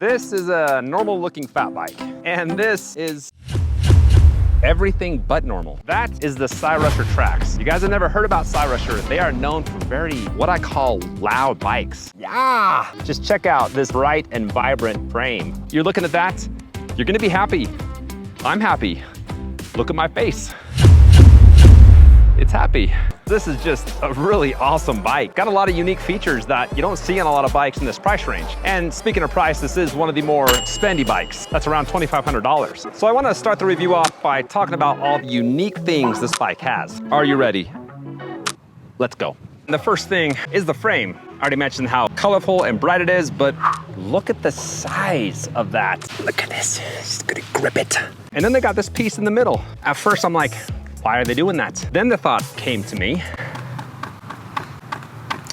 This is a normal looking fat bike, and this is everything but normal. That is the Cyrusher Trax. You guys have never heard about Cyrusher. They are known for very, what I call loud bikes. Yeah! Just check out this bright and vibrant frame. You're looking at that, you're gonna be happy. I'm happy. Look at my face. It's happy. This is just a really awesome bike. Got a lot of unique features that you don't see on a lot of bikes in this price range. And speaking of price, this is one of the more spendy bikes. That's around $2,500. So I want to start the review off by talking about all the unique things this bike has. Are you ready? Let's go. And the first thing is the frame. I already mentioned how colorful and bright it is, but look at the size of that. Look at this, just gonna grip it. And then they got this piece in the middle. At first I'm like, why are they doing that? Then the thought came to me,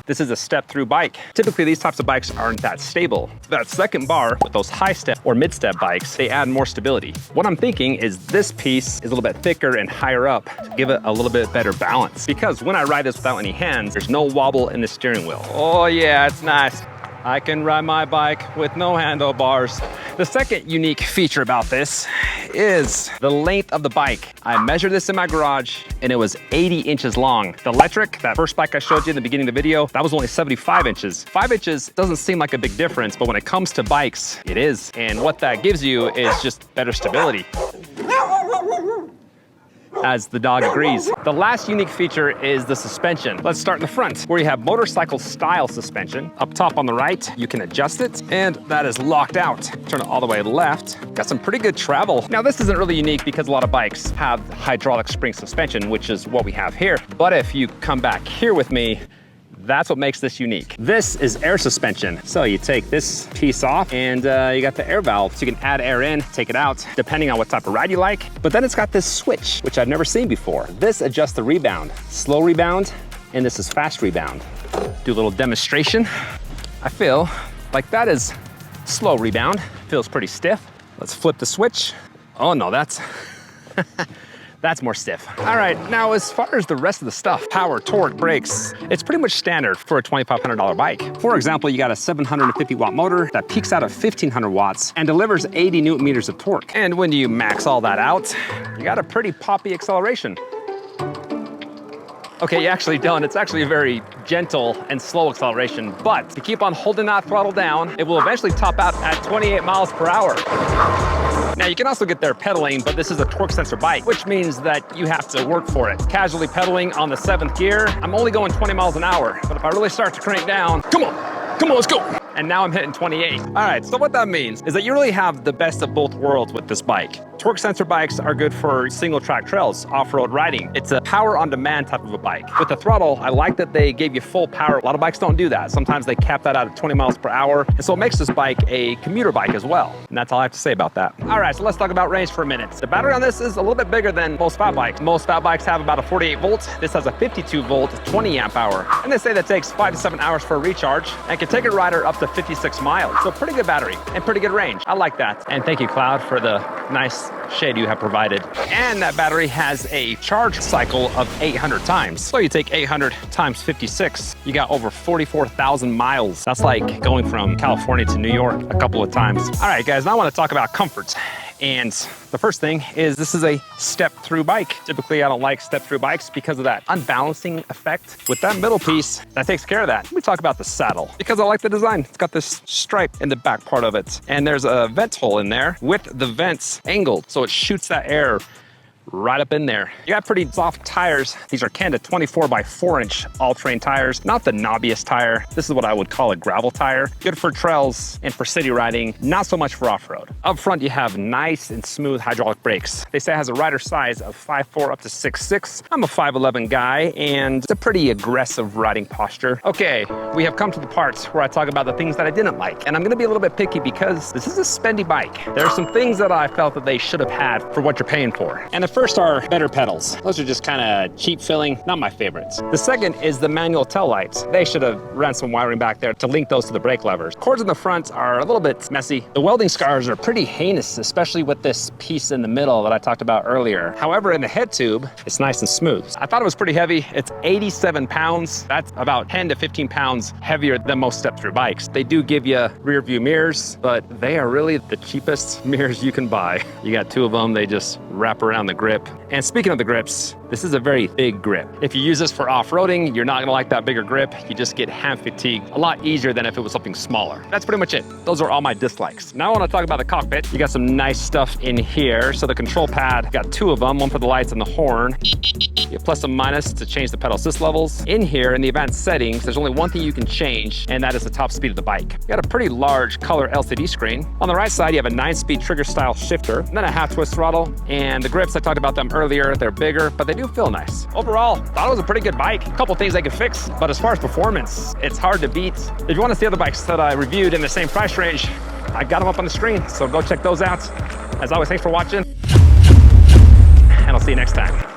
this is a step-through bike. Typically, these types of bikes aren't that stable. That second bar with those high-step or mid-step bikes, they add more stability. What I'm thinking is this piece is a little bit thicker and higher up to give it a little bit better balance. Because when I ride this without any hands, there's no wobble in the steering wheel. Oh yeah, it's nice. I can ride my bike with no handlebars. The second unique feature about this is the length of the bike. I measured this in my garage and it was 80 inches long. The electric, that first bike I showed you in the beginning of the video, that was only 75 inches. 5 inches doesn't seem like a big difference, but when it comes to bikes, it is. And what that gives you is just better stability. As the dog agrees. The last unique feature is the suspension. Let's start in the front, where you have motorcycle style suspension. Up top on the right, you can adjust it, and that is locked out. Turn it all the way left. Got some pretty good travel. Now this isn't really unique because a lot of bikes have hydraulic spring suspension, which is what we have here. But if you come back here with me, that's what makes this unique. This is air suspension. So you take this piece off and you got the air valve. So you can add air in, take it out, depending on what type of ride you like. But then it's got this switch, which I've never seen before. This adjusts the rebound, slow rebound, and this is fast rebound. Do a little demonstration. I feel like that is slow rebound. Feels pretty stiff. Let's flip the switch. Oh no, that's, that's more stiff. All right, now as far as the rest of the stuff, power, torque, brakes, it's pretty much standard for a $2,500 bike. For example, you got a 750 watt motor that peaks out at 1,500 watts and delivers 80 Newton meters of torque. And when you max all that out, you got a pretty poppy acceleration. Okay, you actually don't. It's actually a very gentle and slow acceleration, but if you keep on holding that throttle down, it will eventually top out at 28 miles per hour. Now you can also get there pedaling, but this is a torque sensor bike, which means that you have to work for it. Casually pedaling on the 7th gear, I'm only going 20 miles an hour, but if I really start to crank down, come on, let's go. And now I'm hitting 28. All right, so what that means is that you really have the best of both worlds with this bike. Torque sensor bikes are good for single track trails, off-road riding. It's a power on demand type of a bike. With the throttle, I like that they gave you full power. A lot of bikes don't do that. Sometimes they cap that out at 20 miles per hour. And so it makes this bike a commuter bike as well. And that's all I have to say about that. All right, so let's talk about range for a minute. The battery on this is a little bit bigger than most fat bikes. Most fat bikes have about a 48 volt. This has a 52 volt, 20 amp hour. And they say that takes 5 to 7 hours for a recharge and can take a rider up to 56 miles. So pretty good battery and pretty good range. I like that. And thank you, Cloud, for the nice shade you have provided. And that battery has a charge cycle of 800 times. So you take 800 times 56, you got over 44,000 miles. That's like going from California to New York a couple of times. All right, guys, now I want to talk about comfort. And the first thing is this is a step-through bike. Typically, I don't like step-through bikes because of that unbalancing effect. With that middle piece, that takes care of that. Let me talk about the saddle because I like the design. It's got this stripe in the back part of it. And there's a vent hole in there with the vents angled. So it shoots that air right up in there. You got pretty soft tires. These are Canada 24 by 4 inch all-terrain tires, not the knobbiest tire. This is what I would call a gravel tire. Good for trails and for city riding, not so much for off-road. Up front, you have nice and smooth hydraulic brakes. They say it has a rider size of 5'4" up to 6'6". I'm a 5'11" guy, and it's a pretty aggressive riding posture. Okay, we have come to the parts where I talk about the things that I didn't like, and I'm gonna be a little bit picky because this is a spendy bike. There are some things that I felt that they should have had for what you're paying for. And if first are better pedals. Those are just kind of cheap filling, not my favorites. The second is the manual tail lights. They should have ran some wiring back there to link those to the brake levers. Cords in the front are a little bit messy. The welding scars are pretty heinous, especially with this piece in the middle that I talked about earlier. However, in the head tube, it's nice and smooth. I thought it was pretty heavy. It's 87 pounds. That's about 10 to 15 pounds heavier than most step-through bikes. They do give you rear view mirrors, but they are really the cheapest mirrors you can buy. You got two of them, they just wrap around the grip. And speaking of the grips, this is a very big grip. If you use this for off-roading, you're not gonna like that bigger grip. You just get hand fatigue a lot easier than if it was something smaller. That's pretty much it. Those are all my dislikes. Now I wanna talk about the cockpit. You got some nice stuff in here. So the control pad, got two of them, one for the lights and the horn. You have plus and minus to change the pedal assist levels. In here, in the advanced settings, there's only one thing you can change, and that is the top speed of the bike. You got a pretty large color LCD screen. On the right side, you have a 9-speed trigger style shifter, and then a half twist throttle. And the grips, I talked about them earlier, they're bigger, but they do feel nice. Overall, thought it was a pretty good bike. A couple things they could fix, but as far as performance, it's hard to beat. If you want to see other bikes that I reviewed in the same price range, I got them up on the screen, so go check those out. As always, thanks for watching, and I'll see you next time.